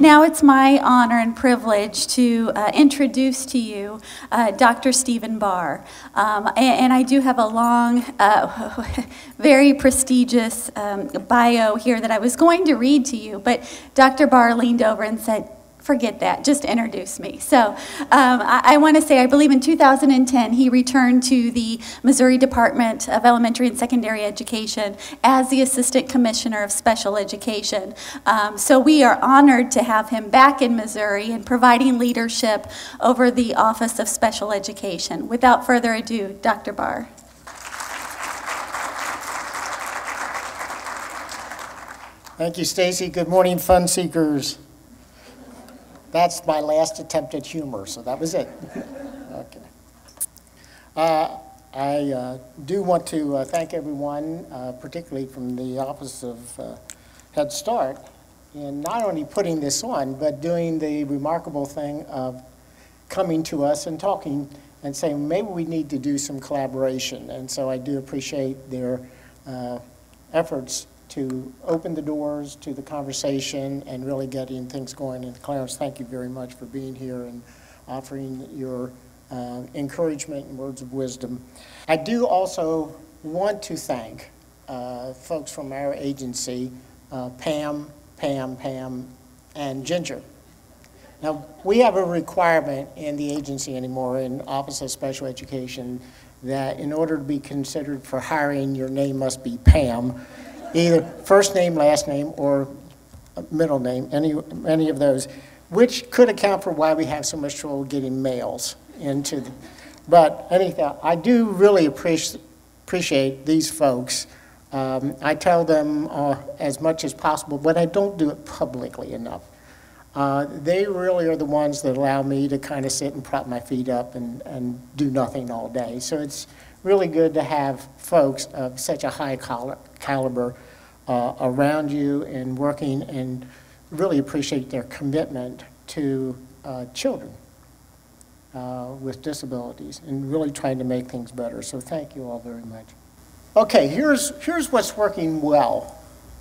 Now it's my honor and privilege to introduce to you Dr. Stephen Barr. And I do have a long, very prestigious bio here that I was going to read to you, but Dr. Barr leaned over and said, forget that, just introduce me. So I want to say, I believe in 2010, he returned to the Missouri Department of Elementary and Secondary Education as the Assistant Commissioner of Special Education. So we are honored to have him back in Missouri and providing leadership over the Office of Special Education. Without further ado, Dr. Barr. Thank you, Stacy. Good morning, fun seekers. That's my last attempt at humor, so that was it. Okay. I do want to thank everyone, particularly from the Office of Head Start, in not only putting this on, but doing the remarkable thing of coming to us and talking and saying, maybe we need to do some collaboration. And so I do appreciate their efforts to open the doors to the conversation and really getting things going. And Clarence, thank you very much for being here and offering your encouragement and words of wisdom. I do also want to thank folks from our agency, Pam, and Ginger. Now, we have a requirement in the agency anymore, in Office of Special Education, that in order to be considered for hiring, your name must be Pam. Either first name, last name, or middle name, any of those, which could account for why we have so much trouble getting males into the, but anyhow, I do really appreciate these folks. I tell them as much as possible, but I don't do it publicly enough. They really are the ones that allow me to kind of sit and prop my feet up and do nothing all day. So it's really good to have folks of such a high caliber around you and working, and really appreciate their commitment to children with disabilities and really trying to make things better. So thank you all very much. Okay, here's what's working well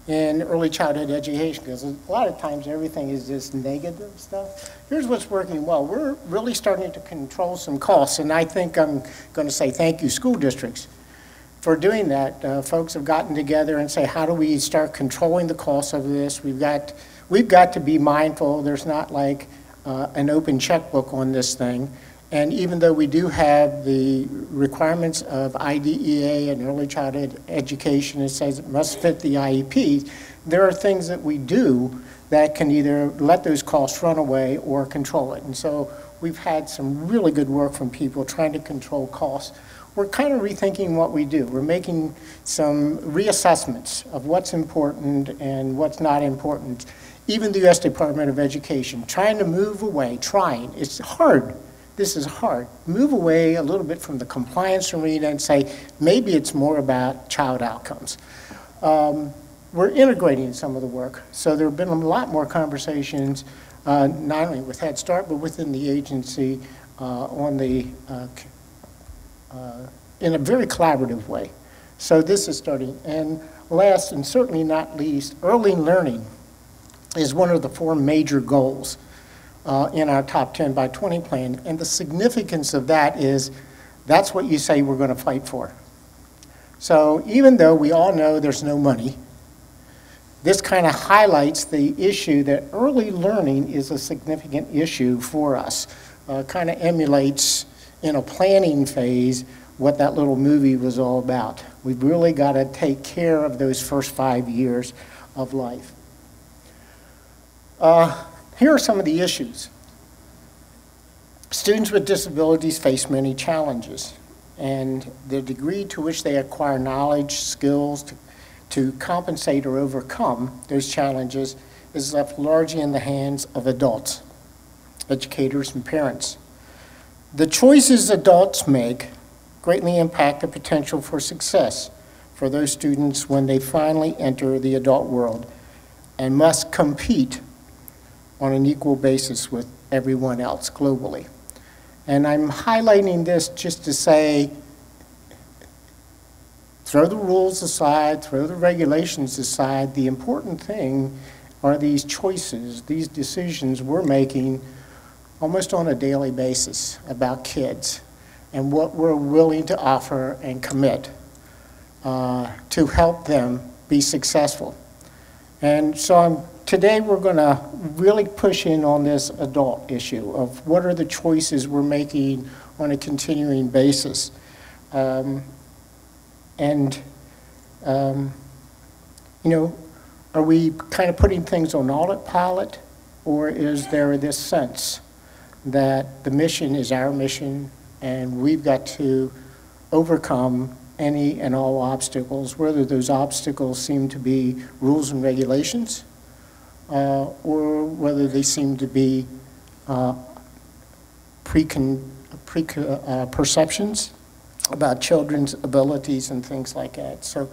in early childhood education, because a lot of times everything is just negative stuff. Here's what's working well. We're really starting to control some costs, and I think I'm going to say thank you, school districts, for doing that. Folks have gotten together and say, how do we start controlling the costs of this? We've got to be mindful. There's not like an open checkbook on this thing. And even though we do have the requirements of IDEA and early childhood education, it says it must fit the IEPs, there are things that we do that can either let those costs run away or control it. And so we've had some really good work from people trying to control costs. We're kind of rethinking what we do. We're making some reassessments of what's important and what's not important. Even the U.S. Department of Education, trying to move away, it's hard. This is hard. Move away a little bit from the compliance arena and say, maybe it's more about child outcomes. We're integrating some of the work. So there have been a lot more conversations, not only with Head Start, but within the agency on the, in a very collaborative way. So this is starting. And last, and certainly not least, early learning is one of the 4 major goals in our top 10 by 20 plan. And the significance of that is that's what you say we're going to fight for. So even though we all know there's no money, this kind of highlights the issue that early learning is a significant issue for us. Kind of emulates in a planning phase what that little movie was all about. We've really got to take care of those first 5 years of life. Here are some of the issues. Students with disabilities face many challenges, and the degree to which they acquire knowledge, skills to compensate or overcome those challenges is left largely in the hands of adults, educators, and parents. The choices adults make greatly impact the potential for success for those students when they finally enter the adult world and must compete on an equal basis with everyone else globally. And I'm highlighting this just to say, throw the rules aside, throw the regulations aside. The important thing are these choices, these decisions we're making almost on a daily basis about kids and what we're willing to offer and commit to help them be successful. And so today we're going to really push in on this adult issue of what are the choices we're making on a continuing basis. You know, are we kind of putting things on autopilot, or is there this sense that the mission is our mission and we've got to overcome any and all obstacles, whether those obstacles seem to be rules and regulations or whether they seem to be perceptions about children's abilities and things like that. So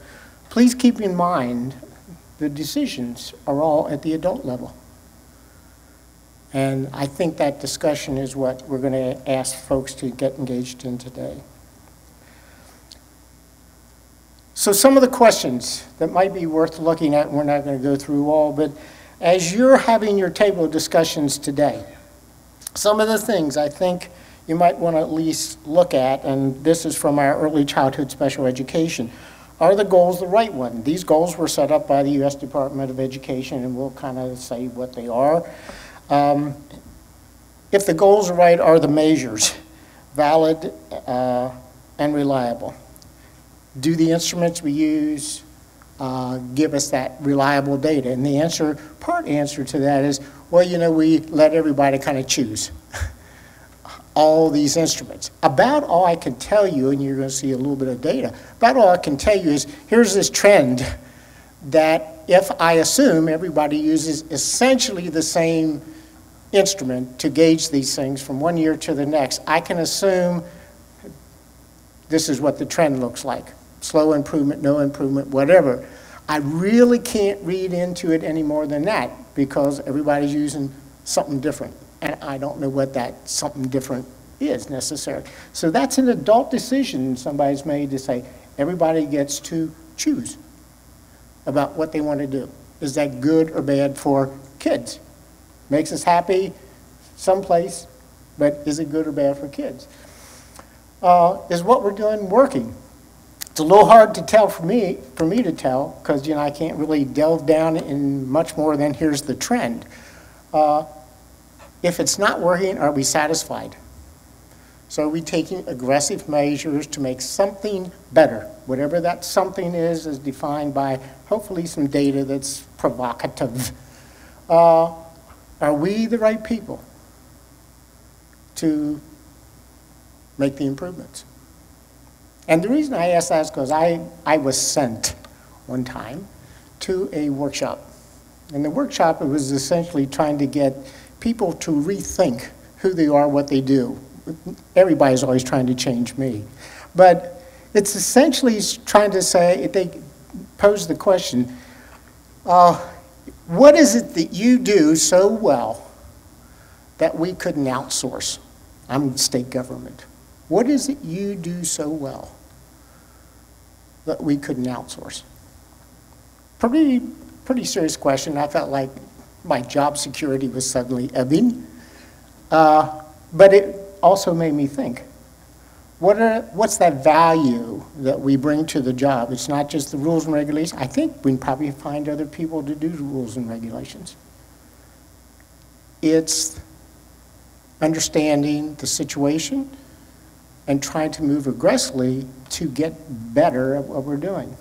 please keep in mind the decisions are all at the adult level. And I think that discussion is what we're going to ask folks to get engaged in today. So some of the questions that might be worth looking at, and we're not going to go through all, but as you're having your table discussions today, some of the things I think you might want to at least look at, and this is from our early childhood special education, are the goals the right one? These goals were set up by the U.S. Department of Education, and we'll kind of say what they are. If the goals are right, are the measures valid and reliable? Do the instruments we use give us that reliable data? And the part answer to that is, well, you know, we let everybody kind of choose all these instruments. About all I can tell you, and you're going to see a little bit of data, about all I can tell you is here's this trend that if I assume everybody uses essentially the same instrument to gauge these things from one year to the next, I can assume this is what the trend looks like. Slow improvement, no improvement, whatever. I really can't read into it any more than that because everybody's using something different. And I don't know what that something different is necessarily. So that's an adult decision somebody's made to say everybody gets to choose about what they want to do. Is that good or bad for kids? Makes us happy someplace, but is it good or bad for kids? Is what we're doing working? It's a little hard to tell for me to tell because, you know, I can't really delve down in much more than here's the trend. If it's not working, are we satisfied? So are we taking aggressive measures to make something better? Whatever that something is defined by hopefully some data that's provocative. Are we the right people to make the improvements? And the reason I ask that is because I was sent one time to a workshop. In the workshop, it was essentially trying to get people to rethink who they are, what they do. Everybody's always trying to change me. But it's essentially trying to say, they pose the question, what is it that you do so well that we couldn't outsource? I'm state government. What is it you do so well that we couldn't outsource? Pretty serious question. I felt like my job security was suddenly ebbing. But it also made me think, what's that value that we bring to the job? It's not just the rules and regulations. I think we can probably find other people to do the rules and regulations. It's understanding the situation and trying to move aggressively to get better at what we're doing.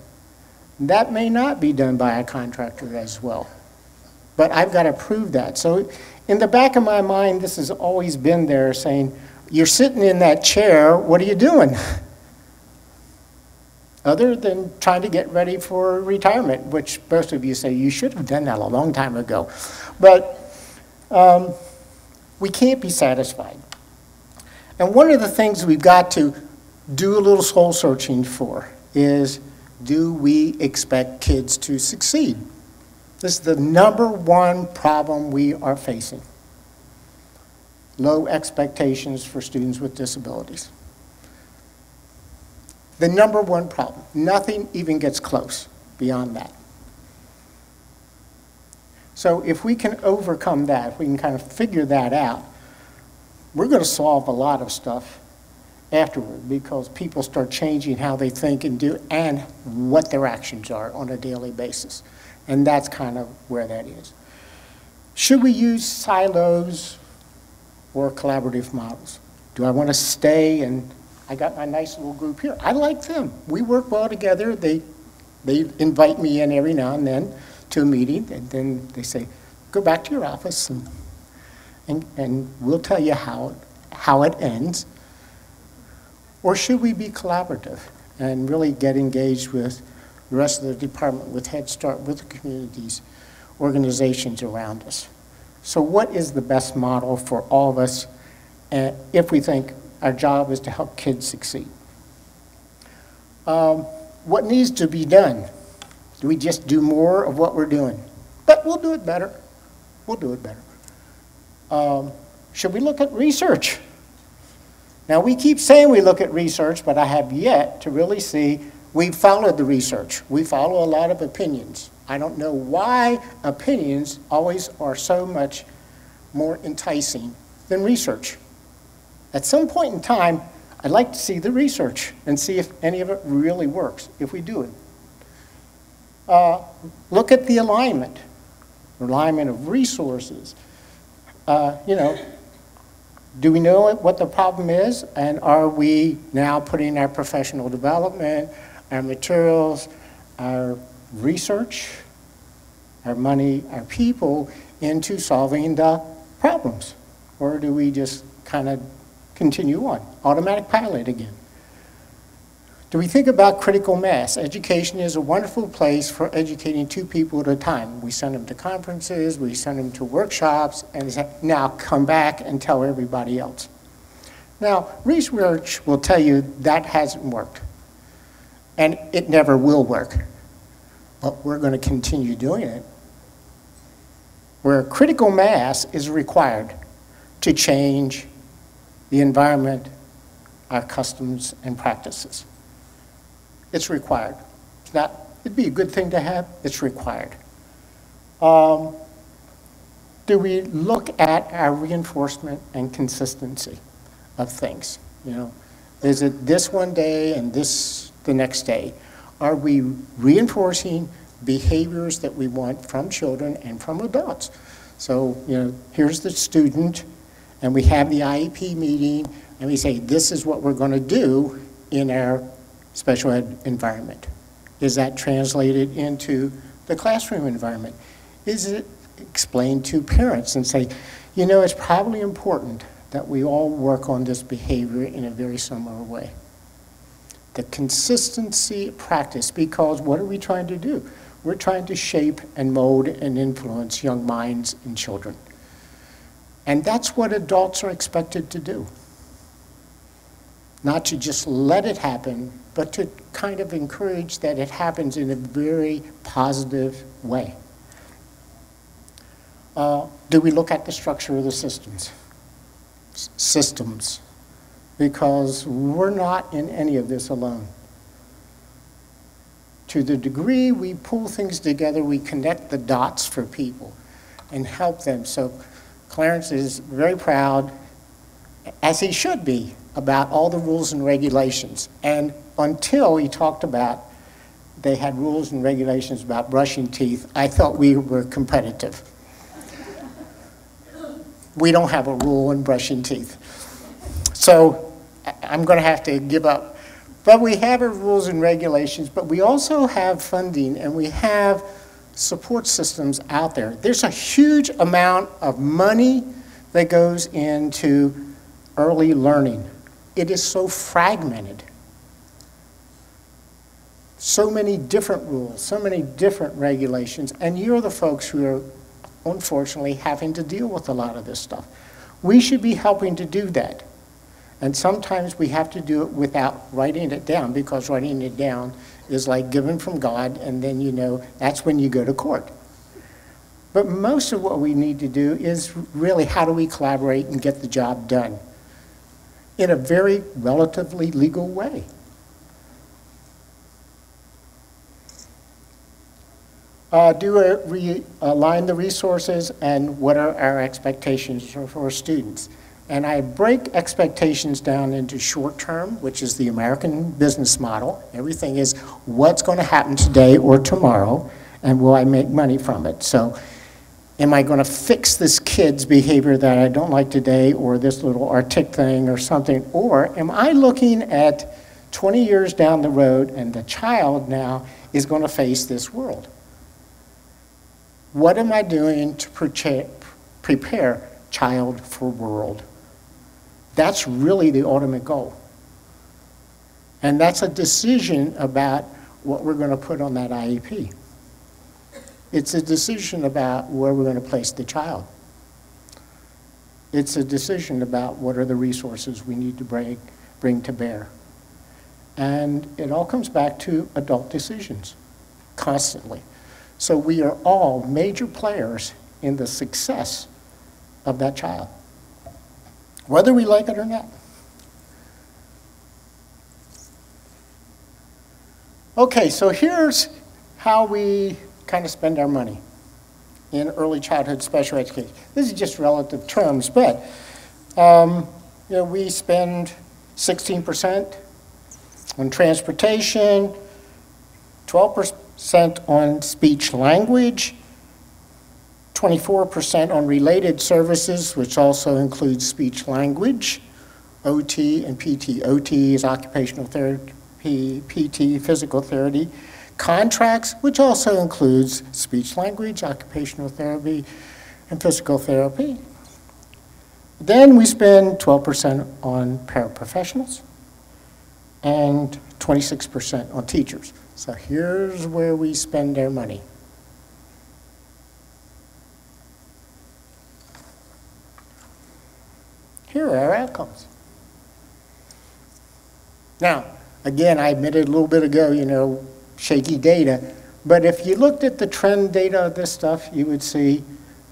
That may not be done by a contractor as well, but I've got to prove that. So in the back of my mind, this has always been there saying, you're sitting in that chair, what are you doing? Other than trying to get ready for retirement, which most of you say you should have done that a long time ago. But we can't be satisfied. And one of the things we've got to do a little soul searching for is, do we expect kids to succeed? This is the #1 problem we are facing. Low expectations for students with disabilities. The #1 problem. Nothing even gets close beyond that. So if we can overcome that, if we can kind of figure that out, we're going to solve a lot of stuff afterward, because people start changing how they think and do and what their actions are on a daily basis. And that's kind of where that is. Should we use silos or collaborative models? Do I want to stay and I got my nice little group here. I like them. We work well together. They invite me in every now and then to a meeting, and then they say, go back to your office and we'll tell you how it ends. Or should we be collaborative and really get engaged with the rest of the department, with Head Start, with the communities, organizations around us? So what is the best model for all of us if we think our job is to help kids succeed? What needs to be done? Do we just do more of what we're doing? But we'll do it better. We'll do it better. Should we look at research? Now, we keep saying we look at research, but I have yet to really see. We followed the research. We follow a lot of opinions. I don't know why opinions always are so much more enticing than research. At some point in time, I'd like to see the research and see if any of it really works, if we do it. Look at the alignment of resources. Do we know what the problem is? And are we now putting our professional development, our materials, our research, our money, our people into solving the problems? Or do we just kind of continue on? Automatic pilot again. Do we think about critical mass? Education is a wonderful place for educating 2 people at a time. We send them to conferences, we send them to workshops, and say, now come back and tell everybody else. Now, research will tell you that hasn't worked, and it never will work. But we're going to continue doing it. Where critical mass is required to change the environment, our customs and practices. It's required. It's not, it'd be a good thing to have, it's required. Do we look at our reinforcement and consistency of things? Is it this one day and this the next day? Are we reinforcing behaviors that we want from children and from adults? So, here's the student, and we have the IEP meeting, and we say, this is what we're going to do in our special ed environment. Is that translated into the classroom environment? Is it explained to parents and say, it's probably important that we all work on this behavior in a very similar way? The consistency of practice, because what are we trying to do? We're trying to shape and mold and influence young minds and children. And that's what adults are expected to do. Not to just let it happen, but to kind of encourage that it happens in a very positive way. Do we look at the structure of the systems? Because we're not in any of this alone. To the degree we pull things together, we connect the dots for people and help them. So Clarence is very proud, as he should be, about all the rules and regulations. And until he talked about they had rules and regulations about brushing teeth, I thought we were competitive. We don't have a rule on brushing teeth. So I'm going to have to give up. But we have our rules and regulations, but we also have funding, and we have support systems out there. There's a huge amount of money that goes into early learning. It is so fragmented. So many different rules, so many different regulations, and you're the folks who are unfortunately having to deal with a lot of this stuff. We should be helping to do that. And sometimes we have to do it without writing it down, because writing it down is like given from God, and then that's when you go to court. But most of what we need to do is really how do we collaborate and get the job done in a very relatively legal way. Align the resources, and what are our expectations for students? And I break expectations down into short term, which is the American business model. Everything is what's going to happen today or tomorrow, and will I make money from it? So am I going to fix this kid's behavior that I don't like today, or this little artic thing or something? Or am I looking at 20 years down the road, and the child now is going to face this world? What am I doing to prepare child for world? That's really the ultimate goal. And that's a decision about what we're going to put on that IEP. It's a decision about where we're going to place the child. It's a decision about what are the resources we need to bring to bear. And it all comes back to adult decisions, constantly. So we are all major players in the success of that child, whether we like it or not. Okay, so here's how we kind of spend our money in early childhood special education. This is just relative terms, but we spend 16% on transportation, 12% on speech language, 24% on related services, which also includes speech language, OT and PT. OT is occupational therapy, PT, physical therapy. Contracts, which also includes speech language, occupational therapy, and physical therapy. Then we spend 12% on paraprofessionals and 26% on teachers. So here's where we spend our money. Here are our outcomes. Now, again, I admitted a little bit ago, shaky data, but if you looked at the trend data of this stuff, you would see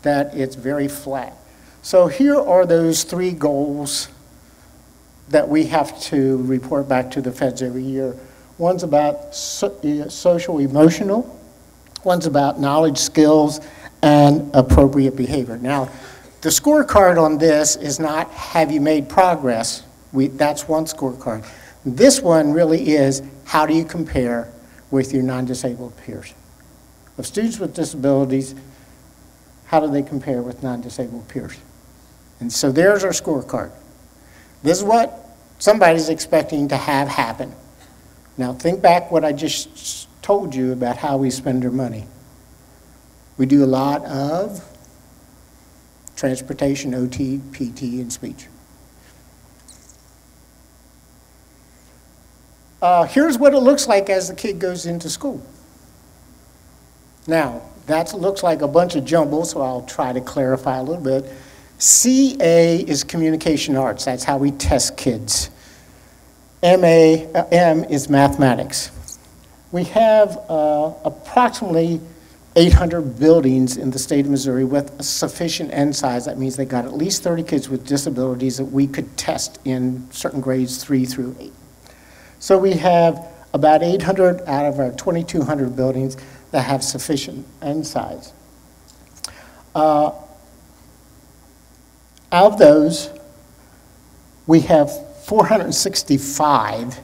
that it's very flat. So here are those 3 goals that we have to report back to the feds every year. One's about social emotional, one's about knowledge, skills, and appropriate behavior. Now, the scorecard on this is not, have you made progress? That's one scorecard. This one really is, how do you compare with your non-disabled peers? Of students with disabilities, how do they compare with non-disabled peers? And so there's our scorecard. This is what somebody's expecting to have happen. Now think back what I just told you about how we spend our money. We do a lot of transportation, OT, PT, and speech. Here's what it looks like as the kid goes into school. Now, that looks like a bunch of jumble, so I'll try to clarify a little bit. CA is communication arts. That's how we test kids. M is mathematics. We have approximately 800 buildings in the state of Missouri with a sufficient N size. That means they got at least 30 kids with disabilities that we could test in certain grades 3 through 8. So we have about 800 out of our 2,200 buildings that have sufficient N size. Out of those, we have 465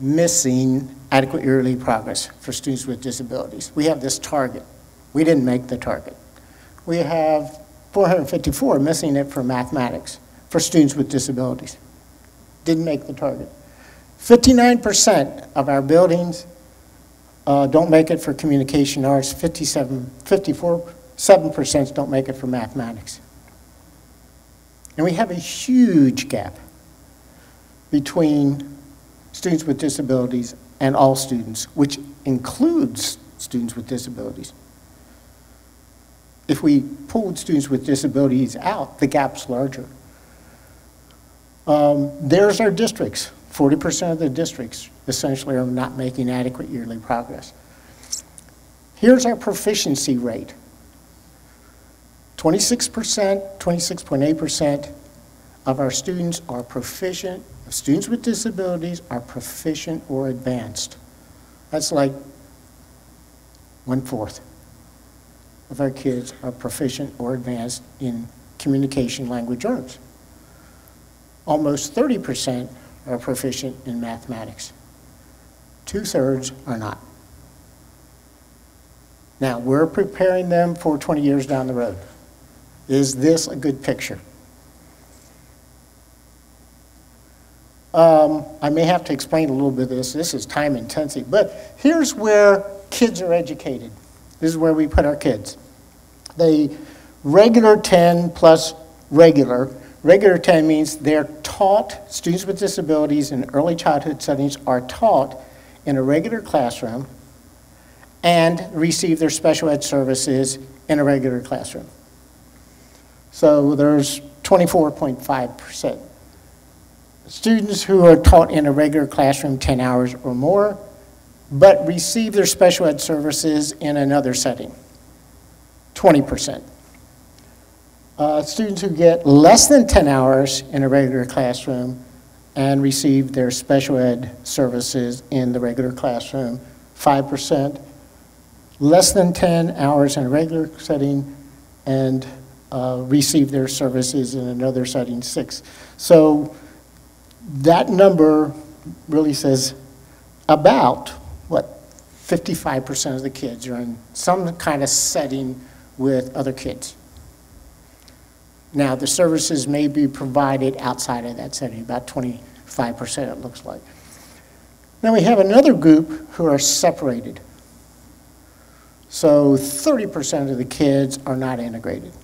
missing adequate yearly progress for students with disabilities. We have this target. We didn't make the target. We have 454 missing it for mathematics for students with disabilities. Didn't make the target. 59% of our buildings don't make it for communication arts. 7% don't make it for mathematics. And we have a huge gap between students with disabilities and all students, which includes students with disabilities. If we pulled students with disabilities out, the gap's larger. There's our districts. 40% of the districts essentially are not making adequate yearly progress. Here's our proficiency rate. 26%, 26.8% of our students are proficient, students with disabilities are proficient or advanced. That's like 1/4 of our kids are proficient or advanced in communication language arts. Almost 30% are proficient in mathematics. 2/3 are not. Now, we're preparing them for 20 years down the road. Is this a good picture? I may have to explain a little bit of this. This is time intensive, but here's where kids are educated. This is where we put our kids. The regular 10 plus regular. Regular 10 means they're taught, students with disabilities in early childhood settings are taught in a regular classroom and receive their special ed services in a regular classroom. So there's 24.5%. Students who are taught in a regular classroom 10 hours or more, but receive their special ed services in another setting, 20%. Students who get less than 10 hours in a regular classroom and receive their special ed services in the regular classroom, 5%. Less than 10 hours in a regular setting and receive their services in another setting, 6. So that number really says about, 55% of the kids are in some kind of setting with other kids. Now, the services may be provided outside of that setting, about 25% it looks like. Now we have another group who are separated. So 30% of the kids are not integrated.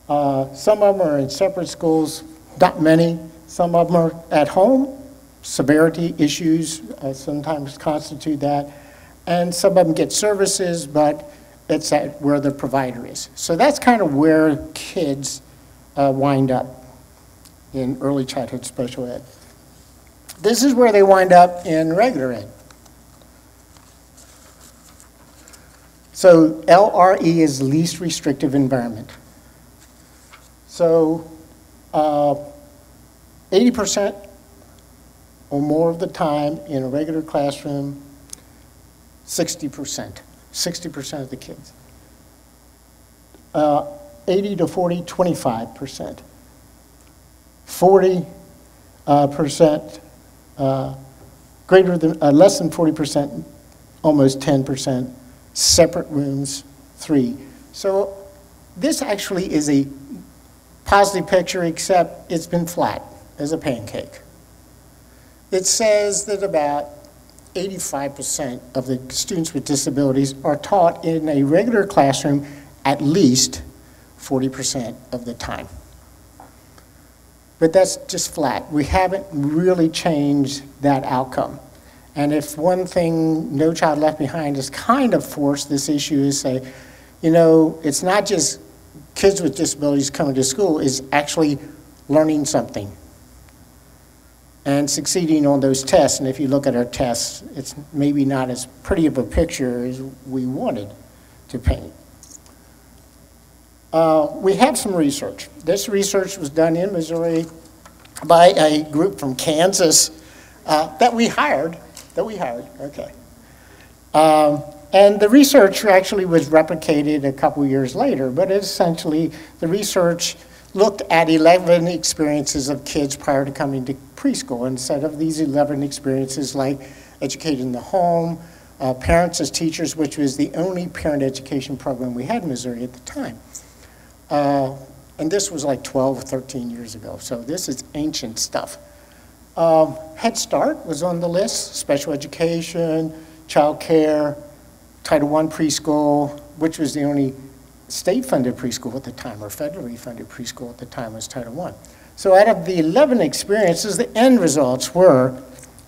Some of them are in separate schools, not many. Some of them are at home. Severity issues sometimes constitute that. And some of them get services, but it's at where the provider is. So that's kind of where kids wind up in early childhood special ed. This is where they wind up in regular ed. So LRE is least restrictive environment. So 80% or more of the time in a regular classroom, 60% of the kids. 80 to 40, 25%. 40% greater than, less than 40%, almost 10%. Separate rooms, 3. So this actually is a positive picture, except it's been flat as a pancake. It says that about 85% of the students with disabilities are taught in a regular classroom at least 40% of the time. But that's just flat. We haven't really changed that outcome. And if one thing No Child Left Behind has kind of forced this issue is say, you know, it's not just kids with disabilities coming to school, it's actually learning something and succeeding on those tests. And if you look at our tests, it's maybe not as pretty of a picture as we wanted to paint. We have some research. This research was done in Missouri by a group from Kansas that we hired, okay. And the research actually was replicated a couple years later, but essentially the research looked at 11 experiences of kids prior to coming to preschool. Instead of these 11 experiences like educated in the home, parents as teachers, which was the only parent education program we had in Missouri at the time. And this was like 12 or 13 years ago, so this is ancient stuff. Head Start was on the list, special education, child care, Title I preschool, which was the only state-funded preschool at the time, or federally funded preschool at the time was Title I. So out of the 11 experiences, the end results were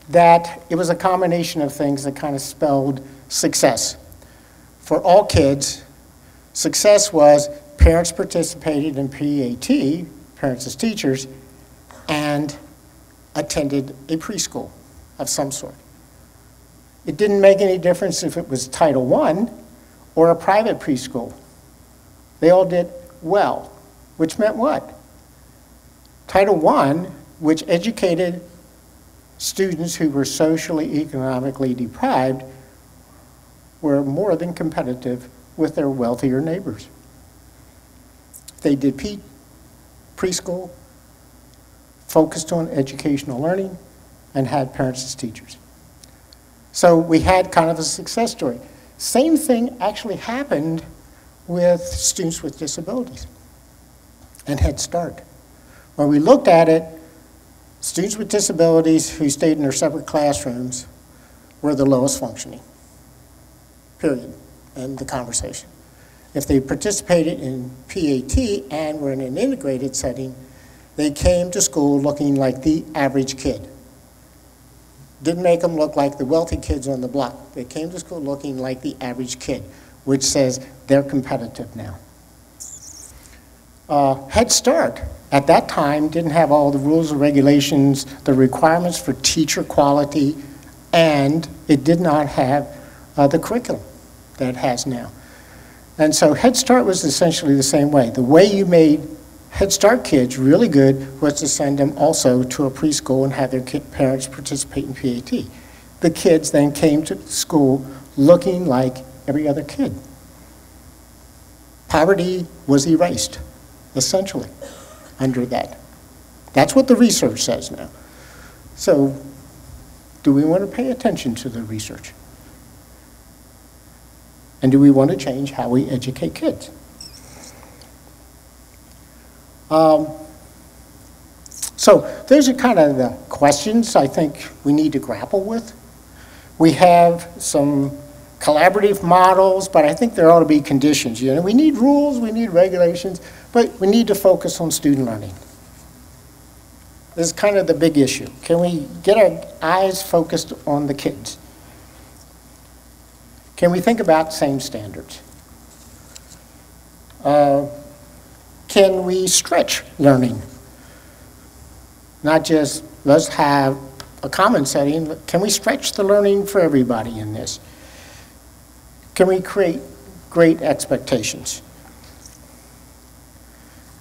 that it was a combination of things that kind of spelled success. For all kids, success was parents participated in PAT, parents as teachers, and attended a preschool of some sort. It didn't make any difference if it was Title I or a private preschool. They all did well, which meant what? Title I, which educated students who were socially, economically deprived, were more than competitive with their wealthier neighbors. They did preschool, focused on educational learning, and had parents as teachers. So we had kind of a success story. Same thing actually happened with students with disabilities and Head Start. When we looked at it, students with disabilities who stayed in their separate classrooms were the lowest functioning, period, in the conversation. If they participated in PAT and were in an integrated setting, they came to school looking like the average kid. Didn't make them look like the wealthy kids on the block. They came to school looking like the average kid, which says they're competitive now. Head Start, at that time, didn't have all the rules and regulations, the requirements for teacher quality, and it did not have the curriculum that it has now. And so Head Start was essentially the same way. The way you made Head Start kids really good was to send them also to a preschool and have their parents participate in PAT. The kids then came to school looking like every other kid. Poverty was erased, essentially, under that. That's what the research says now. So, do we want to pay attention to the research? And do we want to change how we educate kids? So those are kind of the questions I think we need to grapple with. We have some collaborative models, but I think there ought to be conditions. You know, we need rules, we need regulations, but we need to focus on student learning. This is kind of the big issue. Can we get our eyes focused on the kids? Can we think about same standards? Can we stretch learning? Not just, let's have a common setting. Can we stretch the learning for everybody in this? Can we create great expectations?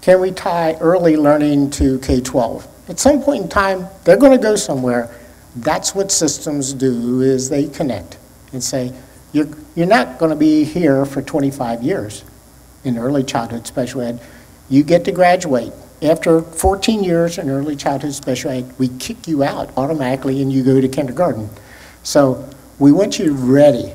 Can we tie early learning to K-12? At some point in time, they're going to go somewhere. That's what systems do, is they connect and say, you're not going to be here for 25 years in early childhood special ed. You get to graduate. After 14 years in early childhood special ed, we kick you out automatically and you go to kindergarten. So we want you ready.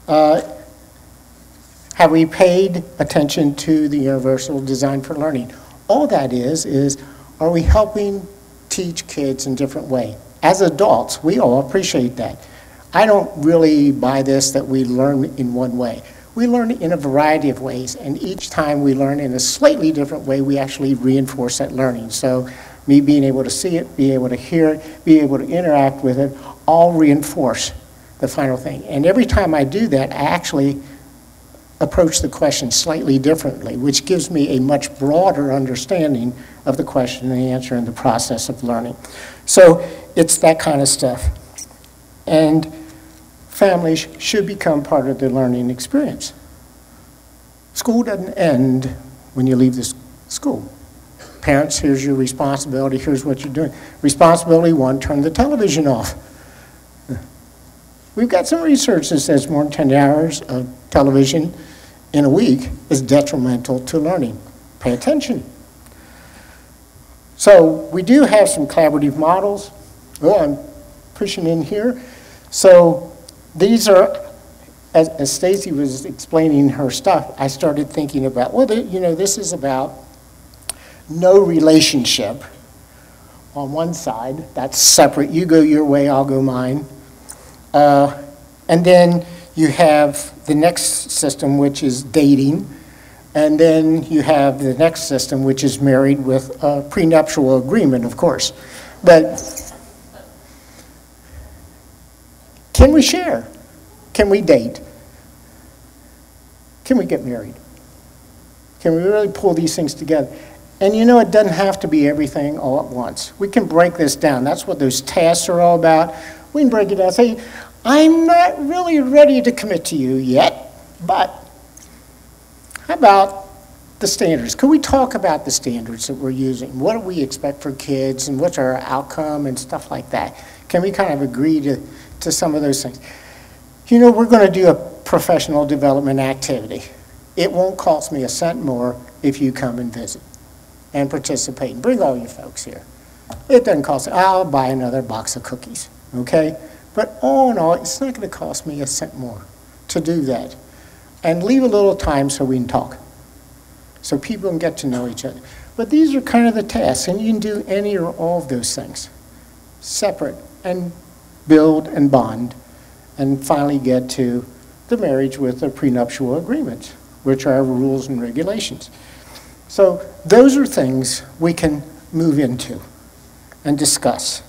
Have we paid attention to the universal design for learning? All that is are we helping teach kids in different ways? As adults, we all appreciate that. I don't really buy this that we learn in one way. We learn in a variety of ways, and each time we learn in a slightly different way, we actually reinforce that learning. So me being able to see it, be able to hear it, be able to interact with it, all reinforce the final thing. And every time I do that, I actually approach the question slightly differently, which gives me a much broader understanding of the question and the answer in the process of learning. So it's that kind of stuff. And families should become part of the learning experience. School doesn't end when you leave the school. Parents, here's your responsibility, here's what you're doing. Responsibility one, turn the television off. We've got some research that says more than 10 hours of television in a week is detrimental to learning. Pay attention. So we do have some collaborative models. Oh, I'm pushing in here. So these are, as Stacy was explaining her stuff, I started thinking about, well, you know, this is about no relationship on one side. That's separate. You go your way, I'll go mine. And then you have the next system, which is dating. And then you have the next system, which is married with a prenuptial agreement, of course. But can we share? Can we date? Can we get married? Can we really pull these things together? And you know, it doesn't have to be everything all at once. We can break this down. That's what those tasks are all about. We can break it down and say, I'm not really ready to commit to you yet, but how about the standards? Could we talk about the standards that we're using? What do we expect for kids and what's our outcome and stuff like that? Can we kind of agree to some of those things? you know, we're going to do a professional development activity. It won't cost me a cent more if you come and visit and participate. And bring all your folks here. It doesn't cost, I'll buy another box of cookies, okay? But all in all, it's not going to cost me a cent more to do that. And leave a little time so we can talk, so people can get to know each other. But these are kind of the tasks, and you can do any or all of those things separate and build and bond and finally get to the marriage with a prenuptial agreement, which are rules and regulations. So those are things we can move into and discuss.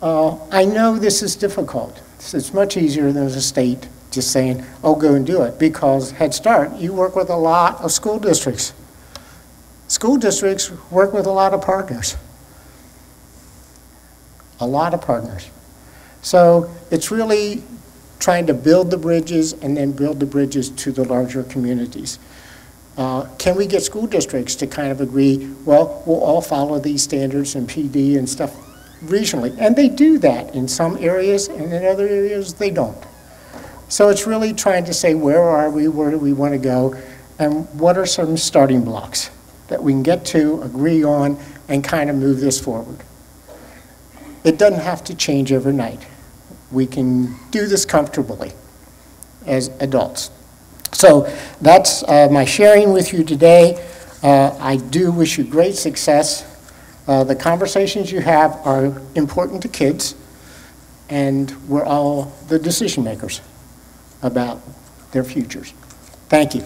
I know this is difficult. It's much easier than as a state just saying, oh, go and do it, because Head Start, you work with a lot of school districts. School districts work with a lot of partners. A lot of partners. So it's really trying to build the bridges and then build the bridges to the larger communities. Can we get school districts to kind of agree, well, we'll all follow these standards and PD and stuff regionally? And they do that in some areas, and in other areas they don't. So it's really trying to say, where are we, where do we want to go, and what are some starting blocks that we can get to, agree on, and kind of move this forward. It doesn't have to change overnight. We can do this comfortably as adults. So that's my sharing with you today. I do wish you great success. The conversations you have are important to kids, and we're all the decision makers about their futures. Thank you.